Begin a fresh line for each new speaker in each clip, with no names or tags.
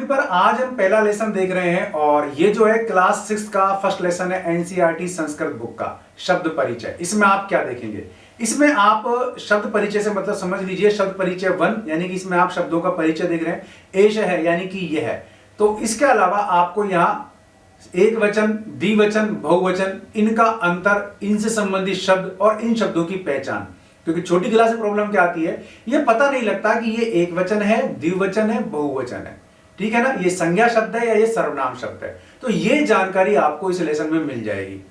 पर आज हम पहला लेसन देख रहे हैं और ये जो है क्लास 6 का फर्स्ट लेसन है एनसीईआरटी संस्कृत बुक का शब्द परिचय। इसमें आप क्या देखेंगे? इसमें आप शब्द परिचय से मतलब समझ लीजिए शब्द परिचय 1 यानी कि इसमें आप शब्दों का परिचय देख रहे हैं। एष है यानी कि यह है। तो इसके अलावा आपको यहाँ एक वचन, द्विवचन, बहुवचन, इनका अंतर, इनसे संबंधित शब्द और इन शब्दों की पहचान। क्योंकि छोटी क्लास में प्रॉब्लम क्या आती है, ये पता नहीं लगता कि ये एक वचन है, द्विवचन है, बहुवचन है। ठीक है ना, ये संज्ञा शब्द है या ये सर्वनाम शब्द है। तो ये जानकारी आपको इस लेसन में मिल जाएगी।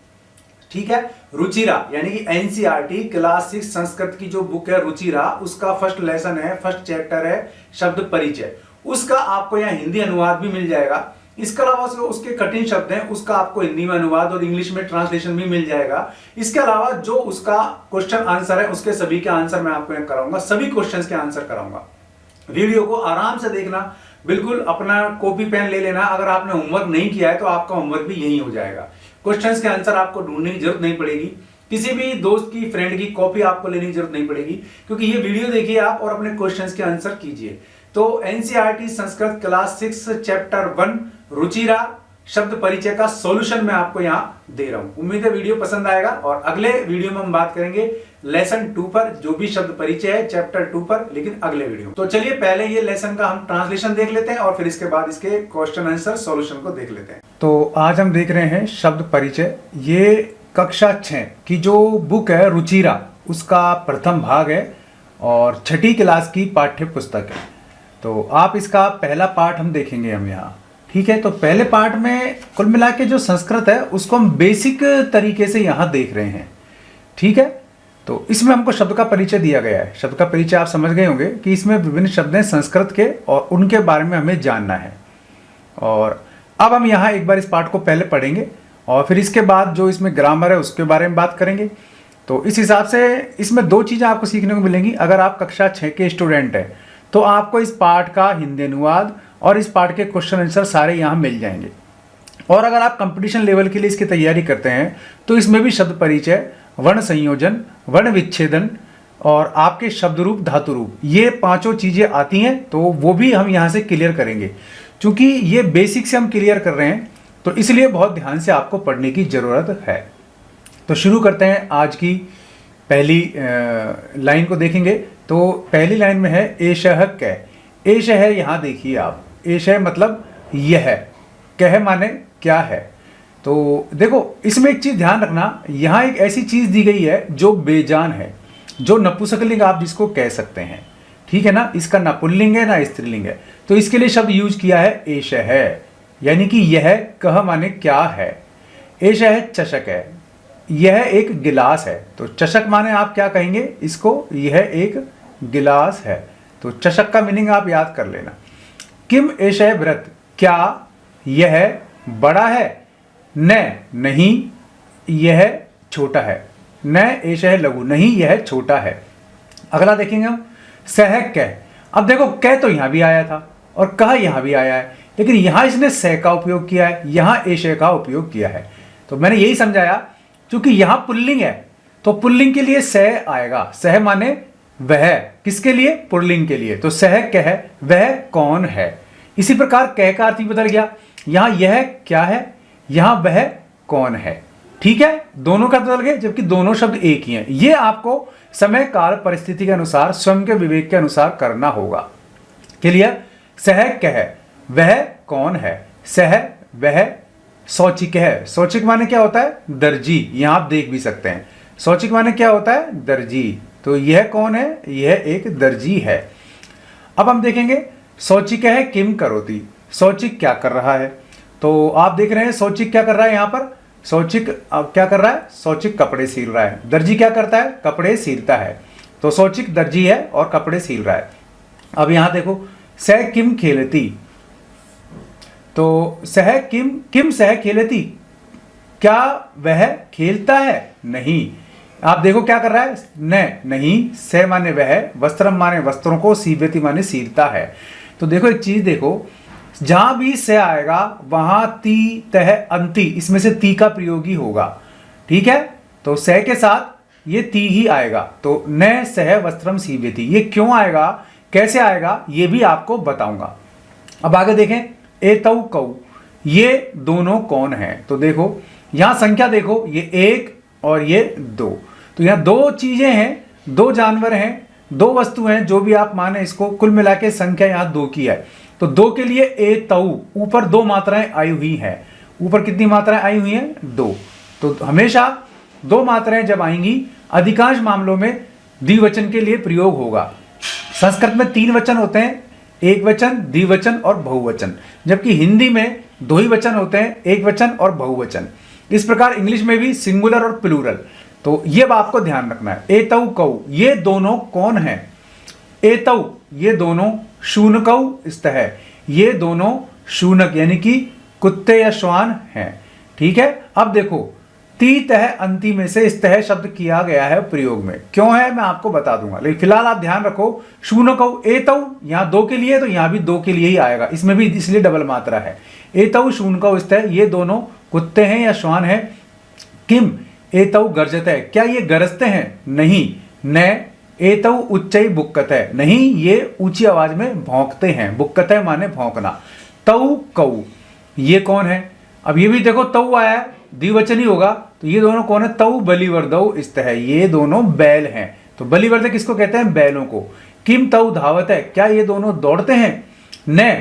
ठीक है। रुचिरा यानी कि एनसीईआरटी क्लास 6 संस्कृत की जो बुक है रुचिरा, उसका फर्स्ट लेसन है, फर्स्ट चैप्टर है शब्द परिचय। उसका आपको यहाँ हिंदी अनुवाद भी मिल जाएगा। इसके अलावा उसके कठिन शब्द हैं, उसका आपको हिंदी में अनुवाद और इंग्लिश में ट्रांसलेशन भी मिल जाएगा। इसके अलावा जो उसका क्वेश्चन आंसर है, उसके सभी के आंसर मैं आपको कराऊंगा, सभी क्वेश्चंस के आंसर कराऊंगा। वीडियो को आराम से देखना, बिल्कुल अपना कॉपी पेन ले लेना। अगर आपने होमवर्क नहीं किया है तो आपका होमवर्क भी यही हो जाएगा। क्वेश्चंस के आंसर आपको ढूंढने की जरूरत नहीं पड़ेगी, किसी भी दोस्त की, फ्रेंड की कॉपी आपको लेने की जरूरत नहीं पड़ेगी, क्योंकि ये वीडियो देखिए आप और अपने क्वेश्चंस के आंसर कीजिए। तो NCERT Sanskrit class 6 chapter 1 Ruchira शब्द परिचय का सॉल्यूशन मैं आपको यहां दे रहा हूं। उम्मीद है वीडियो पसंद आएगा और अगले वीडियो में हम बात करेंगे लेसन 2 पर, जो भी शब्द परिचय है चैप्टर 2 पर, लेकिन अगले वीडियो। तो चलिए पहले ये लेसन का हम ट्रांसलेशन देख लेते हैं और फिर इसके बाद इसके क्वेश्चन आंसर सॉल्यूशन को देख लेते हैं। तो आज हम देख रहे हैं शब्द परिचय। ये कक्षा 6 की जो बुक है रुचिरा, उसका प्रथम भाग है और 6ठी क्लास की पाठ्य पुस्तक है। तो आप इसका पहला पार्ट हम देखेंगे हम यहाँ। ठीक है। तो पहले पार्ट में कुल मिला के जो संस्कृत है उसको हम बेसिक तरीके से यहाँ देख रहे हैं। ठीक है। तो इसमें हमको शब्द का परिचय दिया गया है। शब्द का परिचय आप समझ गए होंगे कि इसमें विभिन्न शब्द हैं संस्कृत के और उनके बारे में हमें जानना है। और अब हम यहाँ एक बार इस पार्ट को पहले पढ़ेंगे और फिर इसके बाद जो इसमें ग्रामर है उसके बारे में बात करेंगे। तो इस हिसाब से इसमें 2 चीज़ें आपको सीखने को मिलेंगी। अगर आप कक्षा 6 के स्टूडेंट हैं तो आपको इस पार्ट का हिंदी अनुवाद और इस पार्ट के क्वेश्चन आंसर सारे यहाँ मिल जाएंगे। और अगर आप कंपटीशन लेवल के लिए इसकी तैयारी करते हैं तो इसमें भी शब्द परिचय, वर्ण संयोजन, वर्ण विच्छेदन और आपके शब्द रूप, धातु रूप, ये 5 चीज़ें आती हैं। तो वो भी हम यहाँ से क्लियर करेंगे। चूँकि ये बेसिक से हम क्लियर कर रहे हैं तो इसलिए बहुत ध्यान से आपको पढ़ने की ज़रूरत है। तो शुरू करते हैं। आज की पहली लाइन को देखेंगे। तो पहली लाइन में है एषः कै। एष है, यहाँ देखिए आप, एष है मतलब यह है, कह माने क्या है। तो देखो इसमें एक चीज़ ध्यान रखना, यहाँ एक ऐसी चीज़ दी गई है जो बेजान है, जो नपुंसकलिंग आप जिसको कह सकते हैं। ठीक है ना, इसका ना पुल्लिंग है ना स्त्रीलिंग है। तो इसके लिए शब्द यूज किया है एष है, यानी कि यह कह माने क्या है। एष है चषक है, यह एक गिलास है। तो चषक माने आप क्या कहेंगे इसको, यह एक गिलास है। तो चषक का मीनिंग आप याद कर लेना। किम एषः व्रत, क्या यह बड़ा है। न नहीं, यह छोटा है। न एषः लघु, नहीं यह छोटा है। अगला देखेंगे हम सह कह। अब देखो कह तो यहां भी आया था और कह यहां भी आया है, लेकिन यहां इसने सह का उपयोग किया है, यहां एषः का उपयोग किया है। तो मैंने यही समझाया, क्योंकि यहां पुल्लिंग है तो पुल्लिंग के लिए सह आएगा। सह माने वह, किसके लिए, पुल्लिंग के लिए। तो सह कह, वह कौन है। इसी प्रकार कह का अर्थ ही बदल गया। यहां यह क्या है, यहां वह कौन है। ठीक है, दोनों का बदल गए जबकि दोनों शब्द एक ही हैं। ये आपको समय काल परिस्थिति के अनुसार, स्वयं के विवेक के अनुसार करना होगा। क्लियर। सह कह, वह कौन है। सह वह शौचिक है। शौचिक माने क्या होता है, दर्जी। यहां आप देख भी सकते हैं शौचिक माने क्या होता है, दर्जी। तो यह कौन है, यह एक दर्जी है। अब हम देखेंगे शौचिक है किम करोति, शौचिक क्या कर रहा है। तो आप देख रहे हैं शौचिक क्या कर रहा है, यहाँ पर शौचिक अब क्या कर रहा है, शौचिक कपड़े सील रहा है। दर्जी क्या करता है, कपड़े सीलता है। तो शौचिक दर्जी है और कपड़े सील रहा है। अब यहां देखो सह किम खेलती, तो सह किम सह खेलती, क्या वह खेलता है, नहीं। आप देखो क्या कर रहा है, नहीं, सह माने वह, वस्त्रम माने वस्त्रों को, सीवती माने सीलता है। तो देखो एक चीज देखो, जहां भी सह आएगा वहां ती तह अंति, इसमें से ती का प्रयोग ही होगा। ठीक है। तो सह के साथ ये ती ही आएगा। तो न सह वस्त्रम सीवती, ये क्यों आएगा, कैसे आएगा, ये भी आपको बताऊंगा। अब आगे देखें एतौ कौ, ये दोनों कौन है? तो देखो यहां संख्या देखो, ये 1 और ये 2, तो यहां दो चीजें हैं, दो जानवर हैं, दो वस्तु हैं, जो भी आप माने इसको, कुल मिला के संख्या यहां 2 की है। तो 2 के लिए एतौ, ऊपर 2 मात्राएं आई हुई हैं। ऊपर कितनी मात्राएं आई हुई हैं? 2। तो हमेशा 2 मात्राएं जब आएंगी, अधिकांश मामलों में द्विवचन के लिए प्रयोग होगा। संस्कृत में 3 वचन होते हैं, एक वचन, द्विवचन और बहुवचन, जबकि हिंदी में 2 ही वचन होते हैं, एक वचन और बहुवचन। इस प्रकार इंग्लिश में भी सिंगुलर और प्लूरल। तो ये आपको ध्यान रखना है। एतौ कौ, ये दोनों कौन है? एतौ, ये दोनों शूनकौ स्तः, ये दोनों शूनक यानी कि कुत्ते या श्वान हैं। ठीक है, अब देखो ती तह अंति में से स्तः शब्द किया गया है प्रयोग में, क्यों है मैं आपको बता दूंगा, लेकिन फिलहाल आप ध्यान रखो शूनकौ एतौ, यहां 2 के लिए तो यहां भी 2 के लिए ही आएगा, इसमें भी इसलिए डबल मात्रा है। एतौ शूनकौ स्तः, ये दोनों कुत्ते हैं या श्वान हैं। किम एतौ गर्जते, क्या ये गरजते हैं? नहीं। न एतौ उच्चै बुक्कते, नहीं ये ऊंची आवाज में भौंकते हैं। बुक्कते माने भौंकना। तौ कौ, ये कौन है? अब ये भी देखो तौ आया है, द्विवचन ही होगा, तो ये दोनों कौन है? तौ बलिवर्दौ स्तः, ये दोनों बैल हैं। तो बलिवर्द किसको कहते हैं? बैलों को। किम तौ धावते, क्या ये दोनों दौड़ते हैं? न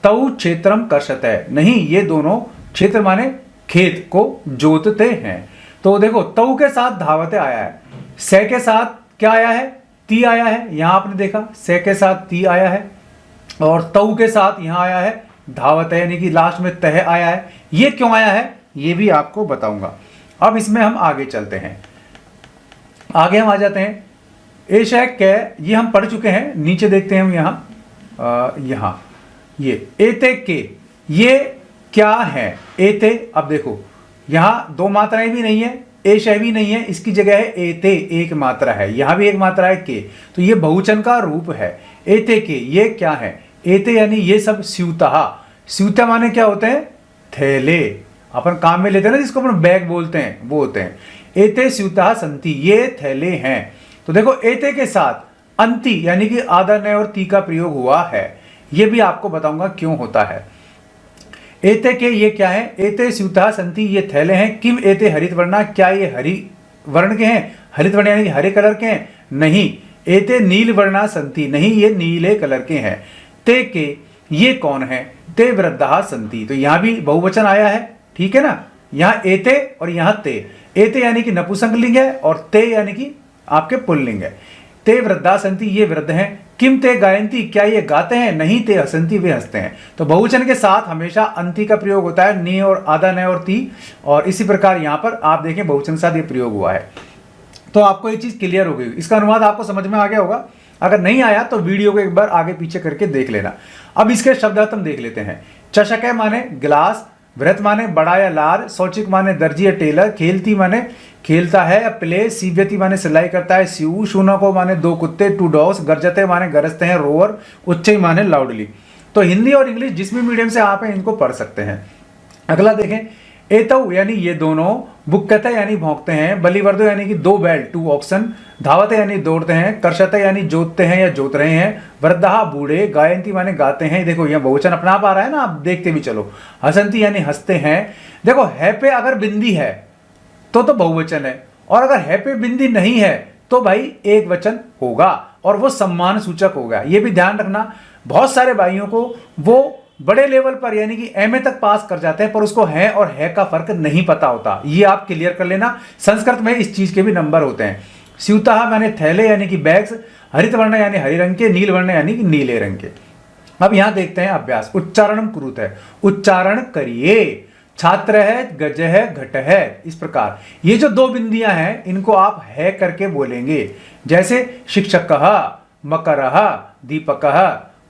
तौ क्षेत्रम कर्षते, नहीं ये दोनों, क्षेत्र माने खेत को जोतते हैं। तो देखो तौ के साथ धावते आया है, से के साथ क्या आया है? ती आया है। यहां आपने देखा से के साथ ती आया है, और तौ के साथ यहां आया है धावते, यानी कि लास्ट में तह आया है। ये क्यों आया है ये भी आपको बताऊंगा। अब इसमें हम आगे चलते हैं, आगे हम आ जाते हैं। एश है कै, ये हम पढ़ चुके हैं। नीचे देखते हैं हम यहाँ ये एते के, ये क्या है? एते, अब देखो यहां 2 मात्राएं भी नहीं है, एश भी नहीं है, इसकी जगह है एते, एक मात्रा है। यहां भी एक मात्रा है के, तो ये बहुवचन का रूप है। एते के, ये क्या है? एते यानी ये सब स्यूतः, स्यूता माने क्या होते हैं? थैले, अपन काम में लेते हैं ना, जिसको अपन बैग बोलते हैं, वो होते हैं। एते स्यूतः सन्ति, ये थैले हैं। तो देखो एते के साथ अंति यानी कि आधा न और ती का प्रयोग हुआ है, ये भी आपको बताऊंगा क्यों होता है। एते के, ये क्या है? एते स्यूतः सन्ति, ये थैले हैं। किम एते हरित वर्णा, क्या ये हरि वर्ण के हैं? हरित वर्ण यानी हरे कलर के हैं? नहीं। एते नील वर्णा सन्ति, नहीं ये नीले कलर के हैं। ते के, ये कौन है? ते वृद्धा सन्ति, तो यहां भी बहुवचन आया है, ठीक है ना। यहां एते और यहां ते, एते यानी कि नपुंसकलिंग है और ते यानी कि आपके पुल्लिंग है। ते वृद्धा सन्ति, ये वृद्ध हैं। किम ते गायंती, क्या ये गाते हैं? नहीं। ते हसंती, वे हंसते हैं। तो बहुवचन के साथ हमेशा अंति का प्रयोग होता है, ने और आधा न और ती, और इसी प्रकार यहां पर आप देखें बहुवचन के साथ ये प्रयोग हुआ है। तो आपको ये चीज क्लियर हो गई, इसका अनुवाद आपको समझ में आ गया होगा। अगर नहीं आया तो वीडियो को एक बार आगे पीछे करके देख लेना। अब इसके शब्दार्थ हम देख लेते हैं। चषक माने गिलास, वृत माने बड़ा या लार, शौचिक माने दर्जी या टेलर, खेलती माने खेलता है या प्ले, सीव्यति माने सिलाई करता है सिऊ, शूनको माने 2 कुत्ते 2 डॉग्स, गरजते माने गरजते हैं रोअर, उच्चई माने लाउडली। तो हिंदी और इंग्लिश जिस भी मीडियम से आप हैं इनको पढ़ सकते हैं। अगला देखें, एतौ यानी ये दोनों, बुक्कते यानी भौंकते हैं, बलिवर्दो यानी कि 2 बैल 2 ऑक्सन, धावते यानी दौड़ते हैं, कर्षते यानी जोतते हैं या जोत रहे हैं, वृद्धा बूढ़े, गायंती माने गाते हैं। देखो यह बहुवचन अपना आप आ रहा है ना, आप देखते भी चलो। हसंती यानी हंसते हैं। देखो है पे अगर बिंदी है तो बहुवचन है, और अगर है पे बिंदी नहीं है तो भाई एक वचन होगा, और वो सम्मान सूचक होगा। ये भी ध्यान रखना, बहुत सारे भाइयों को वो बड़े लेवल पर यानी कि एमए तक पास कर जाते हैं, पर उसको है और है का फर्क नहीं पता होता। ये आप क्लियर कर लेना, संस्कृत में इस चीज के भी नंबर होते हैं। स्यूतः माने थैले यानी कि बैग्स, हरित वर्ण यानी हरे रंग के, नील वर्ण यानी कि नीले रंग के। अब यहां देखते हैं अभ्यास। उच्चारण कुरुत है, उच्चारण करिए। छात्र है, गज है, घट है, इस प्रकार ये जो 2 बिंदियां हैं इनको आप है करके बोलेंगे। जैसे शिक्षकः, मकरः, दीपकः,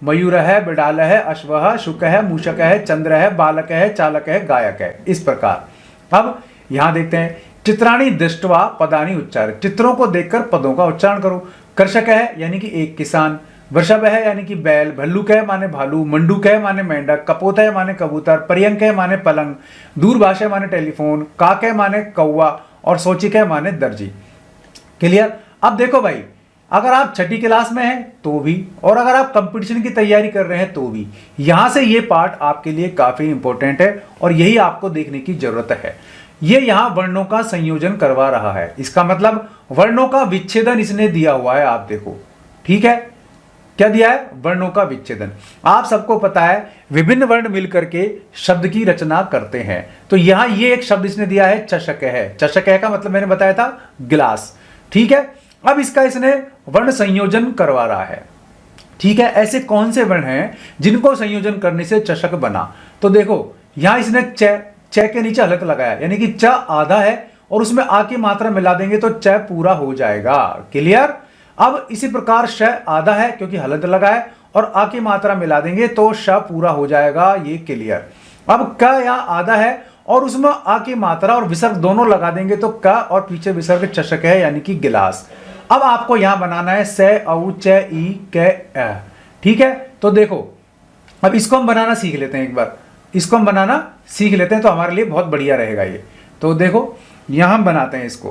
मयूर है, बिडाल है, अश्व है, शुक है, मूषक है, चंद्र है, बालक है, चालक है, गायक है, इस प्रकार। अब यहां देखते हैं, चित्राणी दृष्टवा पदानी उच्चार, चित्रों को देखकर पदों का उच्चारण करो। कर्षक है यानी कि एक किसान, वृषभ है यानी कि बैल, भल्लुक है माने भालू, मंडूक है माने मेंढक, कपोत है माने कबूतर, पर्यंक है माने पलंग, दूरभाष है माने टेलीफोन, काक है माने कौवा, और सोचिक है माने दर्जी। क्लियर। अब देखो भाई, अगर आप छठी क्लास में हैं तो भी, और अगर आप कंपटीशन की तैयारी कर रहे हैं तो भी। यहां से ये पार्ट आपके लिए काफी इंपॉर्टेंट है और यही आपको देखने की जरूरत है। ये यहां वर्णों का संयोजन करवा रहा है, इसका मतलब वर्णों का विच्छेदन इसने दिया हुआ है। आप देखो, ठीक है, क्या दिया है? वर्णों का विच्छेदन। आप सबको पता है विभिन्न वर्ण मिलकर के शब्द की रचना करते हैं। तो यहां ये एक शब्द इसने दिया है चषक है। चषक है का मतलब मैंने बताया था गिलास, ठीक है। अब इसका इसने वर्ण संयोजन करवा रहा है, ठीक है। ऐसे कौन से वर्ण हैं जिनको संयोजन करने से चषक बना? तो देखो यहां इसने च के नीचे हलक लगाया, यानी कि च आधा है और उसमें आ की मात्रा मिला देंगे तो च पूरा हो जाएगा। क्लियर? अब इसी प्रकार श आधा है क्योंकि हलक लगा है और आ की मात्रा मिला देंगे तो श पूरा हो जाएगा। ये क्लियर? अब क यहाँ आधा है और उसमें आ की मात्रा और विसर्ग दोनों लगा देंगे तो क और पीछे विसर्ग चषक है, यानी कि गिलास। अब आपको यहां बनाना है से औ च ई क अ, ठीक है। तो देखो अब इसको हम बनाना सीख लेते हैं, एक बार इसको हम बनाना सीख लेते हैं तो हमारे लिए बहुत बढ़िया रहेगा ये। तो देखो यहां हम बनाते हैं इसको।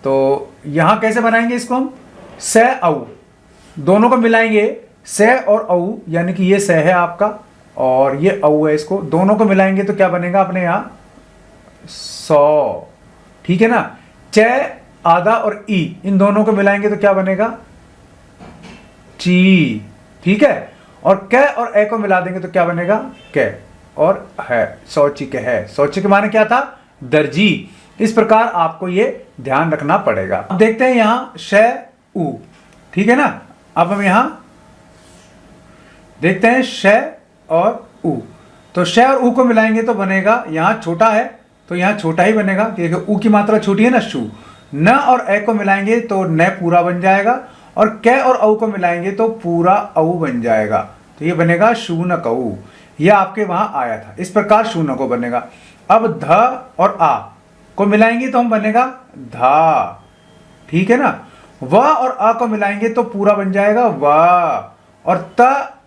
तो यहां कैसे बनाएंगे इसको? हम से औ दोनों को मिलाएंगे, से और औ, यानी कि ये से है आपका और ये औ है, इसको दोनों को मिलाएंगे तो क्या बनेगा अपने यहां? 100, ठीक है ना। च आधा और ई इन दोनों को मिलाएंगे तो क्या बनेगा? ची, ठीक है। और क और ए को मिला देंगे तो क्या बनेगा? क और है, शौचिक है। शौचिक माने क्या था? दर्जी। इस प्रकार आपको ये ध्यान रखना पड़ेगा। अब देखते हैं यहां श उ, ठीक है ना। अब हम यहां देखते हैं श और उ। तो श और उ को मिलाएंगे तो बनेगा, यहां छोटा है तो यहां छोटा ही बनेगा क्योंकि उ की मात्रा छोटी है ना, शु। न और ए को मिलाएंगे तो न पूरा बन जाएगा और क और औ को मिलाएंगे तो पूरा औ बन जाएगा। तो ये बनेगा शूनकऊ। यह आपके वहां आया था, इस प्रकार शूनको बनेगा। अब ध और आ को मिलाएंगे तो हम बनेगा धा, ठीक है ना। व और आ को मिलाएंगे तो पूरा बन जाएगा व, और त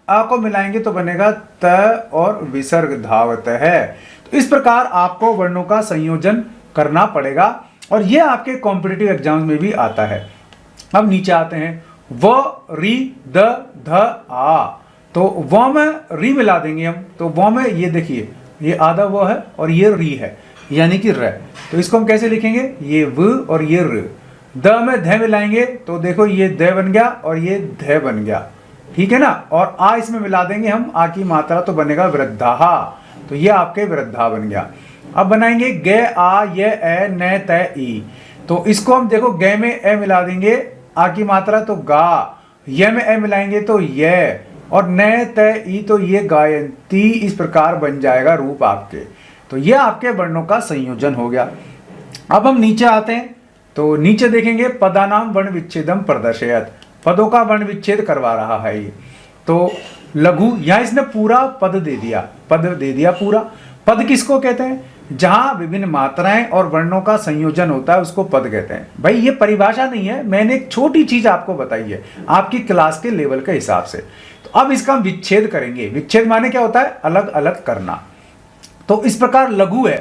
आ को मिलाएंगे तो बनेगा त और विसर्ग धावत है। तो इस प्रकार आपको वर्णों का संयोजन करना पड़ेगा और यह आपके कॉम्पिटिटिव एग्जाम्स में भी आता है। अब नीचे आते हैं व री द ध आ। तो व में री मिला देंगे हम, तो व में ये देखिए ये आधा व है और ये री है, यानी कि र। तो इसको हम कैसे लिखेंगे? ये व और ये र। द में ध मिलाएंगे तो देखो ये द बन गया और ये ध बन गया, ठीक है ना। और आ इसमें मिला देंगे हम, आ की मात्रा तो बनेगा वृद्धा। तो ये आपके वृद्धा बन गया। अब बनाएंगे गे आ ये ए न त ई। तो इसको हम देखो गे में ए मिला देंगे, आ की मात्रा तो गा, ये में ए मिलाएंगे तो ये, और न त ई तो ये गायंती। इस प्रकार बन जाएगा रूप आपके। तो ये आपके वर्णों का संयोजन हो गया। अब हम नीचे आते हैं तो नीचे देखेंगे पदानाम वर्ण विच्छेदम प्रदर्शयत। पदों का वर्ण विच्छेद करवा रहा है ये। तो लघु, यहां इसने पूरा पद दे दिया, पद दे दिया पूरा। पद किसको कहते हैं? जहां विभिन्न मात्राएं और वर्णों का संयोजन होता है उसको पद कहते हैं। भाई ये परिभाषा नहीं है, मैंने एक छोटी चीज आपको बताई है आपकी क्लास के लेवल के हिसाब से। तो अब इसका हम विच्छेद करेंगे। विच्छेद माने क्या होता है? अलग अलग करना। तो इस प्रकार लघु है,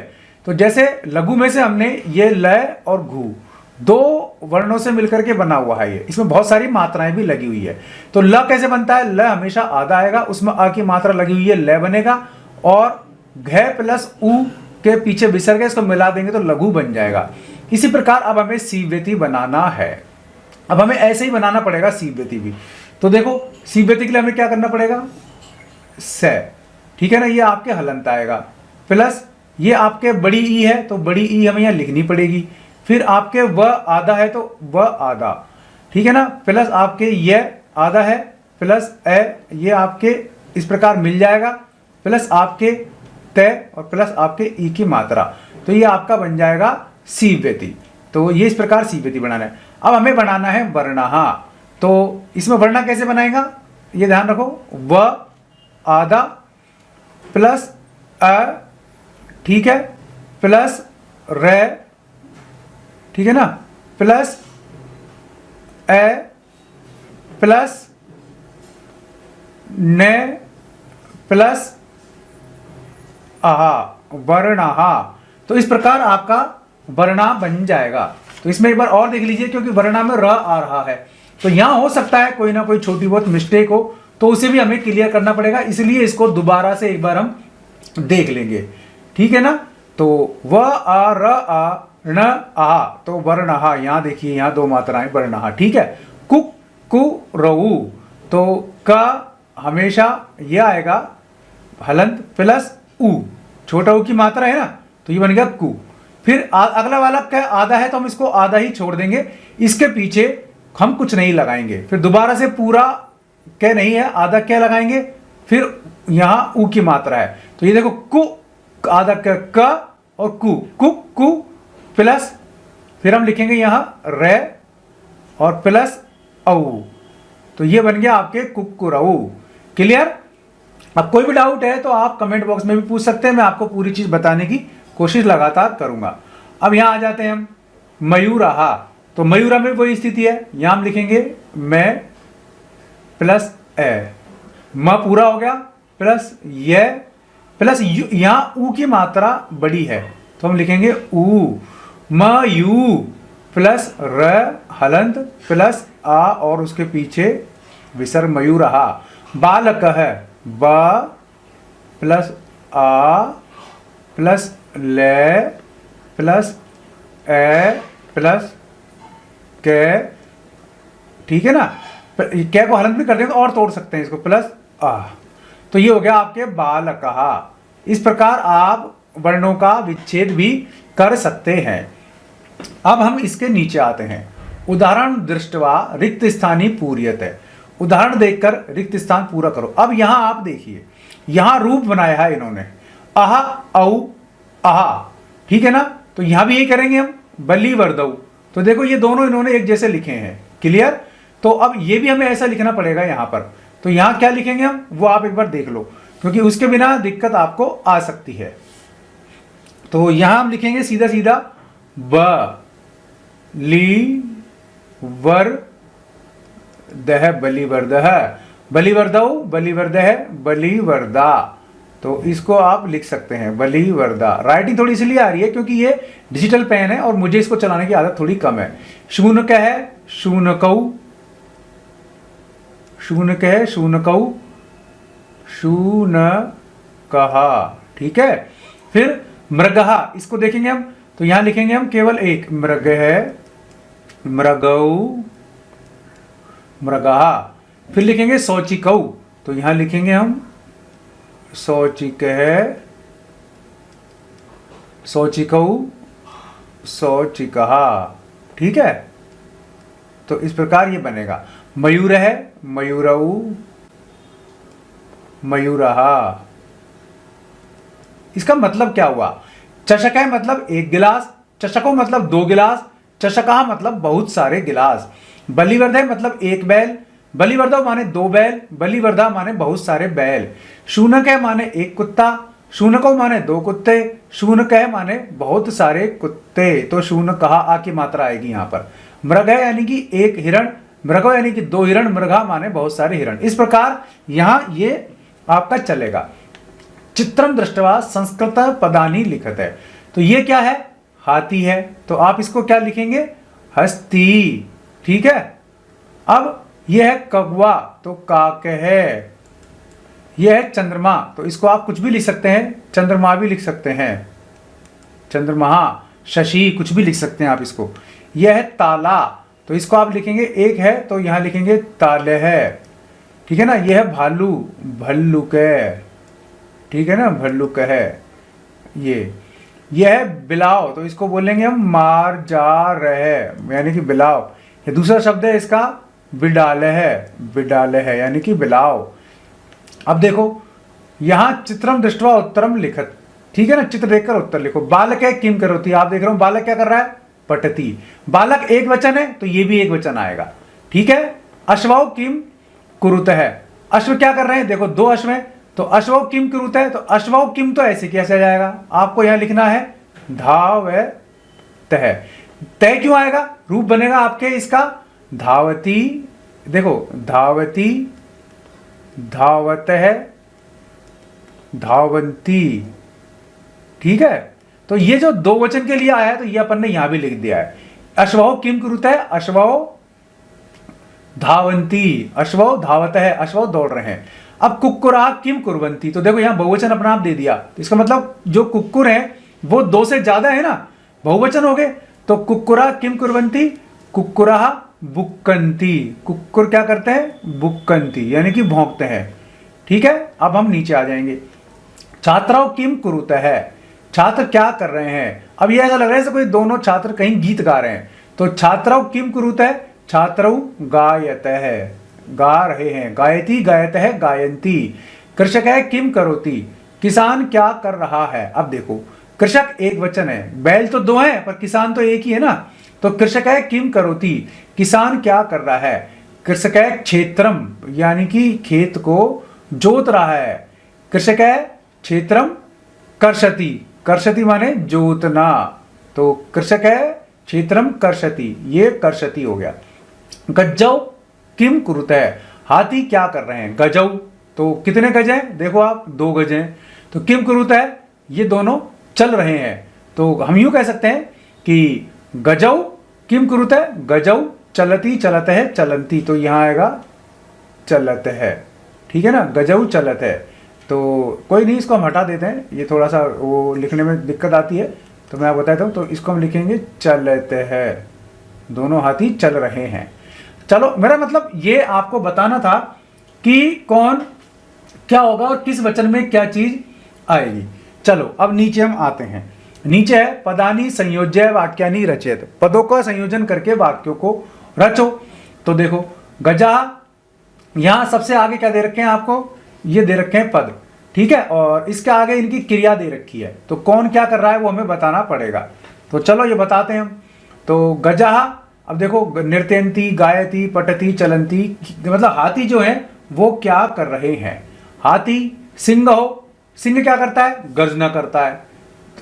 तो जैसे लघु में से हमने ये ल और घु दो वर्णों से मिलकर के बना हुआ है ये, इसमें बहुत सारी मात्राएं भी लगी हुई है। तो ल कैसे बनता है? ल हमेशा आधा आएगा, उसमें आ की मात्रा लगी हुई है, ल बनेगा, और घ प्लस उ के पीछे विसर्ग है, इसको मिला देंगे तो लघु बन जाएगा। इसी प्रकार अब हमें सीव्यति बनाना है। अब हमें ऐसे ही बनाना पड़ेगा सीव्यति भी। तो देखो सीव्यति के लिए हमें क्या करना पड़ेगा? से, ठीक है ना, ये आपके हलंत आएगा, प्लस ये आपके बड़ी ई है तो बड़ी ई हमें यहाँ लिखनी पड़ेगी। फिर आपके व आधा है तो व आधा, ठीक है ना, प्लस आपके ये आधा है प्लस ए, ये आपके इस प्रकार मिल जाएगा, प्लस आपके तय और प्लस आपके ई की मात्रा। तो ये आपका बन जाएगा सीव्यति। तो ये इस प्रकार सीव्यति बनाना है। अब हमें बनाना है वर्णहा। तो इसमें वर्णा कैसे बनाएगा ये ध्यान रखो। व आधा प्लस अ, ठीक है, प्लस रे, ठीक है ना, प्लस ए, प्लस ने, प्लस आहा, वर्णहा। तो इस प्रकार आपका वर्णा बन जाएगा। तो इसमें एक बार और देख लीजिए क्योंकि वर्णा में र आ रहा है। तो यहां हो सकता है कोई ना कोई छोटी बहुत मिस्टेक हो, तो उसे भी हमें क्लियर करना पड़ेगा, इसलिए इसको दोबारा से एक बार हम देख लेंगे। ठीक है ना। तो व आ र आ न आ, तो वर्णहा, यहां देखिए यहां दो मात्राएं वर्णहा। ठीक है। कुक कु रऊ, तो क हमेशा यह आएगा हलंत प्लस उ, छोटा ऊ की मात्रा है ना, तो ये बन गया कु। फिर अगला वाला क्या आधा है, तो हम इसको आधा ही छोड़ देंगे, इसके पीछे हम कुछ नहीं लगाएंगे। फिर दोबारा से पूरा क्या नहीं है, आधा क्या लगाएंगे, फिर यहां ऊ की मात्रा है, तो ये देखो कु आधा क और कु प्लस, फिर हम लिखेंगे यहां रे और प्लस औ, तो ये बन गया आपके कुक्कुरऊ। क्लियर। अब कोई भी डाउट है तो आप कमेंट बॉक्स में भी पूछ सकते हैं, मैं आपको पूरी चीज बताने की कोशिश लगातार करूंगा। अब यहां आ जाते हैं हम मयूरहा, तो मयूरा में वही स्थिति है, यहां हम लिखेंगे मैं प्लस ए, म पूरा हो गया प्लस ये प्लस यू, यहां ऊ की मात्रा बड़ी है तो हम लिखेंगे ऊ, म यू प्लस र हलंत प्लस आ और उसके पीछे विसर्ग मयूरहा। बालक है ब प्लस आ प्लस ले प्लस ए प्लस के, ठीक है ना। कै को हलंत भी कर देंगे तो और तोड़ सकते हैं इसको, प्लस आ, तो ये हो गया आपके बालकहा। इस प्रकार आप वर्णों का विच्छेद भी कर सकते हैं। अब हम इसके नीचे आते हैं। उदाहरण दृष्टवा रिक्त स्थानी पूर्यते, उदाहरण देखकर रिक्त स्थान पूरा करो। अब यहां आप देखिए, यहां रूप बनाया है इन्होंने आहा औ आहा, ठीक है ना। तो यहां भी यही करेंगे हम बली वर्दऊ, तो देखो ये दोनों इन्होंने एक जैसे लिखे हैं। क्लियर। तो अब ये भी हमें ऐसा लिखना पड़ेगा यहां पर, तो यहां क्या लिखेंगे हम वो आप एक बार देख लो, क्योंकि उसके बिना दिक्कत आपको आ सकती है। तो यहां हम लिखेंगे सीधा सीधा ब ली वर दह बलिवर्दह, बलिवर्दऊ बलिवर्दह बलिवर्दा, तो इसको आप लिख सकते हैं बलिवर्दा। राइटिंग थोड़ी इसलिए आ रही है क्योंकि ये डिजिटल पेन है और मुझे इसको चलाने की आदत थोड़ी कम है। शूनक है शूनकऊ, शूनक है शूनकऊ शूनकहा, ठीक है। फिर मृगहा, इसको देखेंगे हम तो यहां लिखेंगे हम केवल एक मृग है मृगऊ मृगहा। फिर लिखेंगे शौचिकऊ, तो यहां लिखेंगे हम शौचिक है शौचिकऊ शौचिकहा, ठीक है। तो इस प्रकार ये बनेगा। मयूर है मयूरऊ मयूरहा। इसका मतलब क्या हुआ, चषक है मतलब एक गिलास, चषको मतलब दो गिलास, चषका मतलब बहुत सारे गिलास। बलिवर्ध है मतलब एक बैल, बलिवर्धा माने दो बैल, बलिवर्धा माने बहुत सारे बैल। शूनक है माने एक कुत्ता, शूनको माने दो कुत्ते, शूनक है माने बहुत सारे कुत्ते, तो शूनकहा आ की मात्रा आएगी यहां पर। मृग है यानी कि एक हिरण, मृगो यानी कि दो हिरण, मृगा माने बहुत सारे हिरण। इस प्रकार यहां ये आपका चलेगा। चित्रम दृष्टवा संस्कृत पदानी लिखत है, तो ये क्या है हाथी है, तो आप इसको क्या लिखेंगे हस्ती, ठीक है। अब यह है कौवा, तो काक है। यह है चंद्रमा, तो इसको आप कुछ भी लिख सकते हैं, चंद्रमा भी लिख सकते हैं, चंद्रमा, शशि कुछ भी लिख सकते हैं आप इसको। यह है ताला, तो इसको आप लिखेंगे एक है तो यहां लिखेंगे ताले है, ठीक है ना। यह है भालू, भल्लुक है, ठीक है ना, भल्लुक है। यह है बिलाव, तो इसको बोलेंगे हम मार जा रहे, यानी कि बिलाव। ये दूसरा शब्द है इसका बिडाले है यानी कि बिलाव। अब देखो यहां चित्रम दृष्टवा उत्तरम लिखत, ठीक है ना, चित्र देखकर उत्तर लिखो। बालक है किम करोती, आप देख रहे हो बालक क्या कर रहा है पठती, बालक एक वचन है तो ये भी एक वचन आएगा, ठीक है। अश्वौ किम कुरुत है, अश्व क्या कर रहे हैं, देखो दो अश्व है तो अश्वौ किम कुरुत है, तो अश्वौ किम तो ऐसे कैसे जाएगा, आपको यहां लिखना है धाव तह। तय क्यों आएगा, रूप बनेगा आपके इसका धावती, देखो धावती धावत है धावंती, ठीक है। तो ये जो दो वचन के लिए आया है तो ये अपन ने यहां भी लिख दिया है। अश्वौ किम कुरुत है, अश्वौ धावंती, अश्वौ धावत है, अश्वौ दौड़ रहे हैं। अब कुक्कुरा किम कुर्वंती, तो देखो यहाँ बहुवचन अपना आप दे दिया, तो इसका मतलब जो कुक्कुर है वो दो से ज्यादा है ना, बहुवचन हो गए। तो कुक्कुरा किम कुर्वंती, कुक्कुरा बुक्कंती, कुक्कुर क्या करते हैं, बुक्कंती यानी कि भौंकते हैं। ठीक है, अब हम नीचे आ जाएंगे। छात्राओं किम कुरुत है, छात्र क्या कर रहे हैं। अब ये ऐसा लग रहा है जैसे कोई दोनों छात्र कहीं गीत गा रहे हैं। तो छात्राओं किम कुरुत है, छात्राओं गायत है, गा रहे हैं, गायती गायत है, गायंती। कृषक है किम करोती, किसान क्या कर रहा है। अब देखो कृषक एक वचन है, बैल तो दो है पर किसान तो एक ही है ना। तो कृषक है किम करोती, किसान क्या कर रहा है। कृषक है क्षेत्रम यानी कि खेत को जोत रहा है। कृषक है क्षेत्रम कर्षति, कर्षति माने जोतना, तो कृषक है क्षेत्रम कर्षति, ये कर्षति हो गया। गज्जौ किम कुरुत है, हाथी क्या कर रहे हैं। गजौ तो कितने गज हैं, देखो आप 2 गज हैं। तो किम कुरुत है, ये दोनों चल रहे हैं। तो हम यूं कह सकते हैं कि गजौ किम कुरुत है, गजौ चलती चलत है, चलंती, तो यहां आएगा चलत है। ठीक है ना, गजौ चलत है। तो कोई नहीं, इसको हम हटा देते हैं, ये थोड़ा सा वो लिखने में दिक्कत आती है, तो मैं आपको बताता हूँ। तो इसको हम लिखेंगे चलते है, दोनों हाथी चल रहे हैं। चलो, मेरा मतलब ये आपको बताना था कि कौन क्या होगा और किस वचन में क्या चीज आएगी। चलो अब नीचे हम आते हैं। नीचे है पदानी संयोज्य वाक्यानि रचयत, पदों का संयोजन करके वाक्यों को रचो। तो देखो गजा, यहां सबसे आगे क्या दे रखे हैं आपको, ये दे रखे हैं पद। ठीक है, और इसके आगे इनकी क्रिया दे रखी है, तो कौन क्या कर रहा है वो हमें बताना पड़ेगा। तो चलो ये बताते हैं हम। तो गजा, अब देखो नृत्यंती, गायती, पठती, चलंती, मतलब हाथी जो है वो क्या कर रहे हैं। हाथी। सिंह हो, सिंह क्या करता है, गर्जना करता है।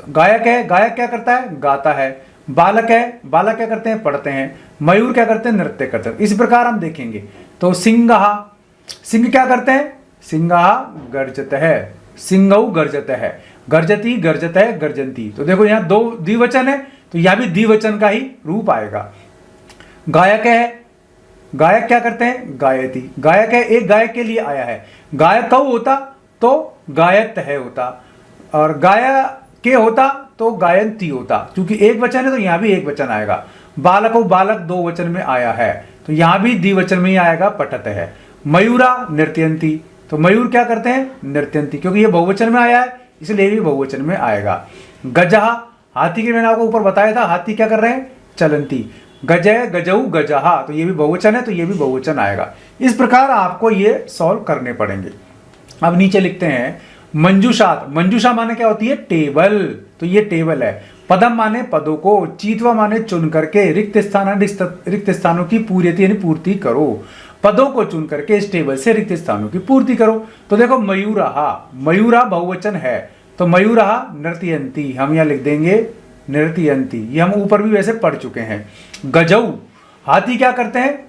गायक है, गायक क्या करता है, गाता है। बालक है, बालक क्या करते हैं, पढ़ते हैं। मयूर क्या करते हैं, नृत्य करते हैं। इस प्रकार हम देखेंगे। तो सिंहा, सिंह क्या करते हैं, सिंहा गर्जत है, सिंहऊ गर्जत है। गर्जती गर्जत है, गर्जंती। तो देखो यहाँ 2 द्विवचन है, तो यह भी द्विवचन का ही रूप आएगा। गायक है, गायक क्या करते हैं, गायती। गायक है, एक गायक के लिए आया है। गायक कऊ होता तो गायत है होता, और गाया के होता तो गायंती होता। क्योंकि एक वचन है तो यहां भी एक वचन आएगा। बालक हो, बालक 2 वचन में आया है, तो यहां भी द्विवचन में ही आएगा, पठत है। मयूरा नृत्यंती, तो मयूर क्या करते हैं, नृत्यंती, क्योंकि ये बहुवचन में आया है इसलिए भी बहुवचन में आएगा। गजहा, हाथी के मैंने आपको ऊपर बताया था, हाथी क्या कर रहे हैं, चलंती। गजय गजऊ गजहा, तो ये भी बहुवचन है तो ये भी बहुवचन आएगा। इस प्रकार आपको ये सॉल्व करने पड़ेंगे। अब नीचे लिखते हैं मंजूषात, मंजूषा माने क्या होती है, टेबल, तो ये टेबल है। पदम माने पदों को, चीतवा माने चुन करके, रिक्त स्थानों की पूर्ति यानी पूर्ति करो। पदों को चुन करके इस टेबल से रिक्त स्थानों की पूर्ति करो। तो देखो मयूरहा, मयूरा बहुवचन है, तो मयूरहा नृत्यंती, हम यहाँ लिख देंगे नृत्यंती, ये हम ऊपर भी वैसे पढ़ चुके हैं। गजऊ, हाथी क्या करते हैं,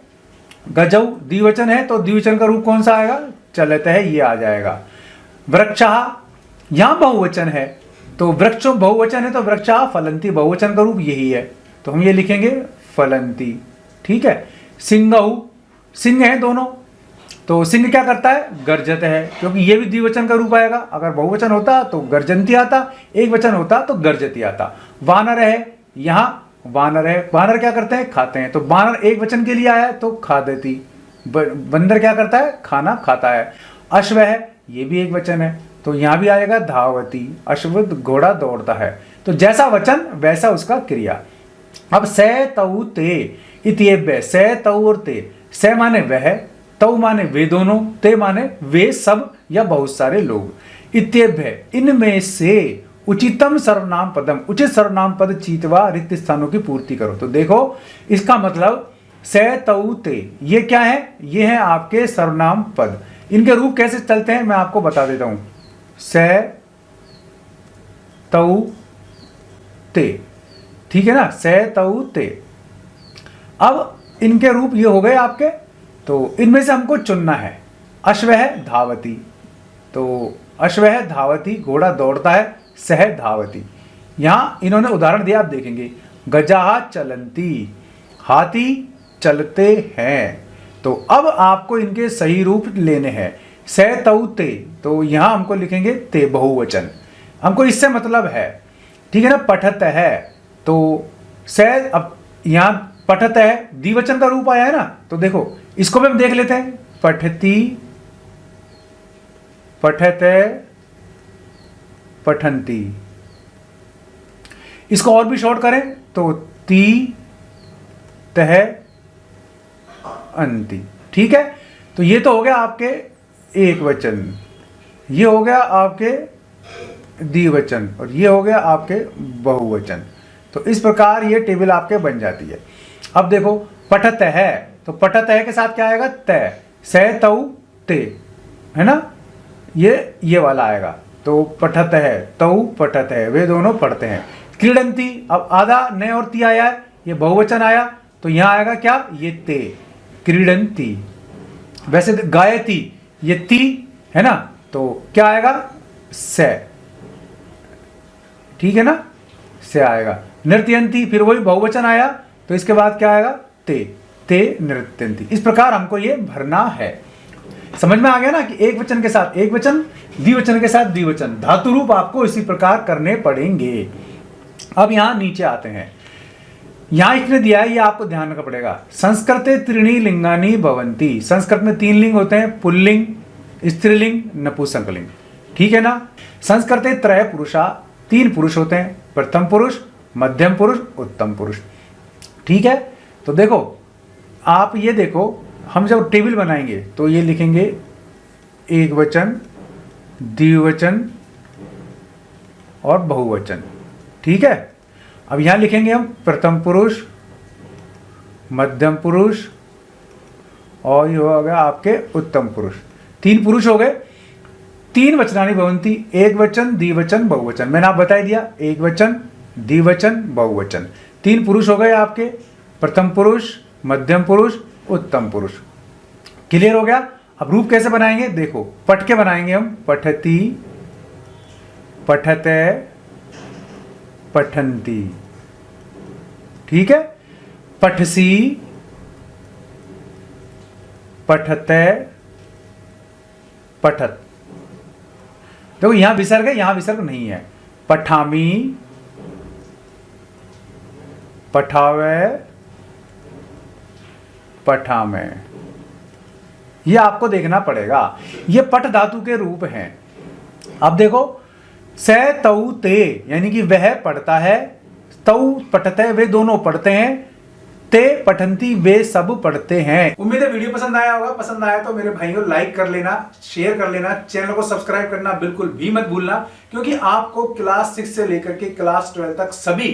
गजऊ द्विवचन है, तो द्विवचन का रूप कौन सा आएगा, चलते है, ये आ जाएगा। वृक्षः, यहां बहुवचन है, तो वृक्षों बहुवचन है तो वृक्षः फलंती, बहुवचन का रूप यही है, तो हम ये लिखेंगे फलंती। ठीक है। सिंहऊ, सिंह है दोनों, तो सिंह क्या करता है, गर्जत है, क्योंकि ये भी द्विवचन का रूप आएगा। अगर बहुवचन होता तो गर्जंती आता, एक वचन होता तो गर्जती आता। वानर है, यहां वानर है, वानर क्या करते हैं, खाते हैं, तो वानर एक वचन के लिए आया है तो खादती। बंदर क्या करता है, खाना खाता है। अश्व है, ये भी एक वचन है, तो यहां भी आएगा धावती, अश्व घोड़ा दौड़ता है। तो जैसा वचन वैसा उसका क्रिया। अब से तऊ ते इत्येभ्य, से तऊ और ते, से माने वह, तऊ माने वे दोनों, ते माने वे सब या बहुत सारे लोग। इत्येभ्य, इनमें से उचितम सर्वनाम पदम, उचित सर्वनाम पद चीतवा रिक्त स्थानों की पूर्ति करो। तो देखो इसका मतलब से तऊ ते, ये क्या है, ये है आपके सर्वनाम पद। इनके रूप कैसे चलते हैं मैं आपको बता देता हूं। से तऊ ते, ठीक है ना, से तऊ ते। अब इनके रूप ये हो गए आपके, तो इनमें से हमको चुनना है। अश्व है धावती, तो अश्व है धावती, घोड़ा दौड़ता है, सह धावती। यहां इन्होंने उदाहरण दिया, आप देखेंगे। गजाहा चलंती, हाथी चलते हैं। तो अब आपको इनके सही रूप लेने हैं। से तऊ ते, तो यहां हमको लिखेंगे ते बहुवचन, हमको इससे मतलब है, ठीक है ना। पठत है तो से, अब यहां पठत है द्विवचन का रूप आया है ना, तो देखो इसको भी हम देख लेते हैं। पठती, पठते, पठंती। इसको और भी शॉर्ट करें तो ती, तह, अंति। ठीक है, तो ये तो हो गया आपके एक वचन, ये हो गया आपके द्विवचन, और ये हो गया आपके बहुवचन। तो इस प्रकार ये टेबल आपके बन जाती है। अब देखो पठत है, तो पठत है के साथ क्या आएगा? तय, से तऊ ते, है ना, ये वाला आएगा। तो पठत है, तऊ पठत है, वे दोनों पढ़ते हैं। क्रीडंती, अब आधा ने और ती आया है, ये बहुवचन आया, तो यहां आएगा क्या? ये ते, क्रीडंती। वैसे गायती, ये ती है ना, तो क्या आएगा? से, ठीक है ना, से आएगा। नृत्यंती, फिर वही बहुवचन आया, तो इसके बाद क्या आएगा? ते नृत्यंती। इस प्रकार हमको ये भरना है। समझ में आ गया ना कि एक वचन के साथ एक वचन, द्विवचन के साथ द्विवचन, धातु रूप आपको इसी प्रकार करने पड़ेंगे। अब यहां नीचे आते हैं, यहां इसने दिया है, ये आपको ध्यान रखना पड़ेगा। संस्कृते त्रीणि लिंगानि भवन्ति, संस्कृत में 3 लिंग होते हैं, पुल्लिंग, स्त्रीलिंग, नपुंसकलिंग, ठीक है ना। संस्कृते त्रय पुरुषा, 3 पुरुष होते हैं, प्रथम पुरुष, मध्यम पुरुष, उत्तम पुरुष, ठीक है। तो देखो आप ये देखो, हम जब टेबल बनाएंगे तो ये लिखेंगे एक वचन, द्विवचन और बहुवचन, ठीक है। अब यहां लिखेंगे हम प्रथम पुरुष, मध्यम पुरुष और ये हो गया आपके उत्तम पुरुष। 3 पुरुष हो गए। 3 वचनानि भवन्ति, एक वचन, द्विवचन, बहुवचन। मैंने आप बता दिया, एक वचन, द्विवचन, बहुवचन। 3 पुरुष हो गए आपके, प्रथम पुरुष, मध्यम पुरुष, उत्तम पुरुष। क्लियर हो गया। अब रूप कैसे बनाएंगे? देखो पठ के बनाएंगे हम, पठती, पठते, पठंती, ठीक है। पठसी, पठते, पठत। देखो यहां विसर्ग है, यहां विसर्ग नहीं है। पठामी, पठावे, पठामे, ये आपको देखना पड़ेगा। ये पठ धातु के रूप हैं। अब देखो से तऊ ते, यानी कि वह पढ़ता है, तऊ पढ़ते, वे दोनों पढ़ते हैं, ते पठंती, वे सब पढ़ते हैं। उम्मीद है वीडियो पसंद आया होगा। पसंद आया तो मेरे भाइयों लाइक कर लेना, शेयर कर लेना, चैनल को सब्सक्राइब करना बिल्कुल भी मत भूलना, क्योंकि आपको क्लास 6 से लेकर के क्लास 12 तक सभी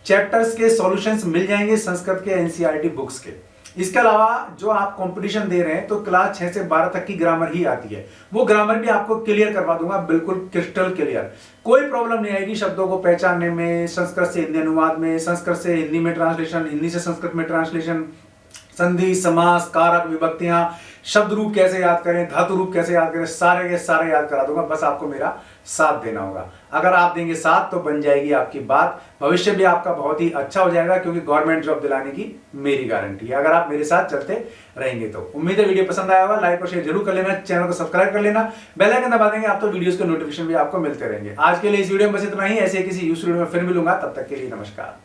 चैप्टर्स के सॉल्यूशंस मिल जाएंगे संस्कृत के एनसीईआरटी बुक्स के। इसके अलावा जो आप कंपटीशन दे रहे हैं तो क्लास 6 से 12 तक की ग्रामर ही आती है, वो ग्रामर भी आपको क्लियर करवा दूंगा, बिल्कुल क्रिस्टल क्लियर। कोई प्रॉब्लम नहीं आएगी शब्दों को पहचानने में, संस्कृत से हिंदी अनुवाद में, संस्कृत से हिंदी में ट्रांसलेशन, हिंदी से संस्कृत में ट्रांसलेशन, संधि, समास, कारक, विभक्तियां, शब्द रूप कैसे याद करें, धातु रूप कैसे याद करें, सारे के सारे याद करा दूंगा। बस आपको मेरा साथ देना होगा। अगर आप देंगे साथ तो बन जाएगी आपकी बात, भविष्य भी आपका बहुत ही अच्छा हो जाएगा, क्योंकि गवर्नमेंट जॉब दिलाने की मेरी गारंटी है अगर आप मेरे साथ चलते रहेंगे तो। उम्मीद है वीडियो पसंद आया होगा। लाइक और शेयर जरूर कर लेना, चैनल को सब्सक्राइब कर लेना, बेल आइकन दबा देंगे आप तो वीडियोस के नोटिफिकेशन भी आपको मिलते रहेंगे। आज के लिए इस वीडियो में बस इतना ही। ऐसे किसी यूजफुल वीडियो में फिर मिलूंगा, तब तक के लिए नमस्कार।